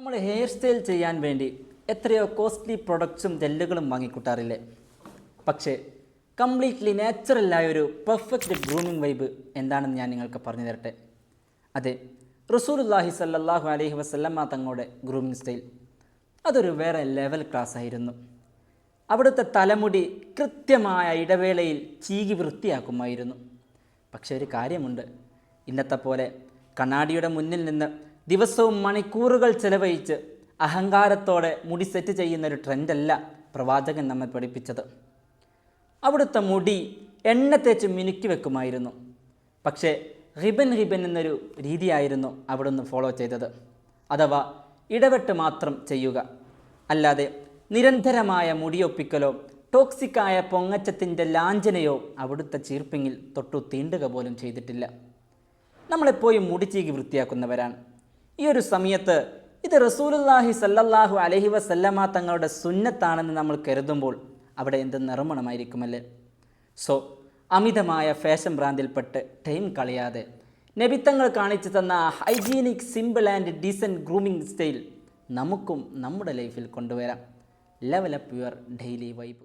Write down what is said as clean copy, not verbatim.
നമ്മൾ hair style ചെയ്യാൻ വേണ്ടി എത്രയോ കോസ്റ്റ്ലി പ്രൊഡക്ട്സും ജെല്ലുകളും വാങ്ങിക്കൂട്ടാറില്ലേ? പക്ഷേ കംപ്ലീറ്റ്ലി നാച്ചുറലായൊരു പെർഫെക്റ്റ് ഗ്രൂമിംഗ് വൈബ് എന്താണെന്ന് ഞാൻ നിങ്ങൾക്ക് പറഞ്ഞു തരട്ടെ. അതെ, റസൂലുള്ളാഹി സ്വല്ലല്ലാഹു അലൈഹി വസല്ലമ തങ്ങളുടെ ഗ്രൂമിംഗ് സ്റ്റൈൽ അതൊരു വേറെ ലെവൽ ക്ലാസ് ആയിരുന്നു. അവിടുത്തെ തലമുടി കൃത്യമായ ഇടവേളയിൽ ചീകി വൃത്തിയാക്കുമായിരുന്നു. പക്ഷേ ഒരു കാര്യമുണ്ട്, ഇന്നത്തെ പോലെ കണ്ണാടിയുടെ മുന്നിൽ നിന്ന് ദിവസവും മണിക്കൂറുകൾ ചെലവഴിച്ച് അഹങ്കാരത്തോടെ മുടി സെറ്റ് ചെയ്യുന്നൊരു ട്രെൻഡല്ല പ്രവാചകൻ നമ്മെ പഠിപ്പിച്ചത്. അവിടുത്തെ മുടി എണ്ണ തേച്ച് മിനുക്കി വെക്കുമായിരുന്നു. പക്ഷേ റിബൻ എന്നൊരു രീതിയായിരുന്നു അവിടുന്ന് ഫോളോ ചെയ്തത്. അഥവാ ഇടവിട്ട് മാത്രം ചെയ്യുക, അല്ലാതെ നിരന്തരമായ മുടിയൊപ്പിക്കലോ ടോക്സിക്കായ പൊങ്ങച്ചത്തിൻ്റെ ലാഞ്ചനയോ അവിടുത്തെ ചീർപ്പിങ്ങിൽ തൊട്ടു തീണ്ടുക പോലും ചെയ്തിട്ടില്ല. നമ്മളെപ്പോഴും മുടി ചീകി വൃത്തിയാക്കുന്നവരാണ്. ഈ ഒരു സമയത്ത് ഇത് റസൂലുള്ളാഹി സ്വല്ലല്ലാഹു അലൈഹി വസല്ലമ തങ്ങളുടെ സുന്നത്താണെന്ന് നമ്മൾ കരുതുമ്പോൾ അവിടെ എന്ത് നിറമണമായിരിക്കുമല്ലേ? സോ അമിതമായ ഫാഷൻ ഭ്രാന്തിൽപ്പെട്ട് ടൈം കളയാതെ നബിത്തങ്ങൾ കാണിച്ചു തന്ന hygienic, simple and decent grooming style നമുക്കും നമ്മുടെ ലൈഫിൽ കൊണ്ടുവരാം. Level up your daily vibe.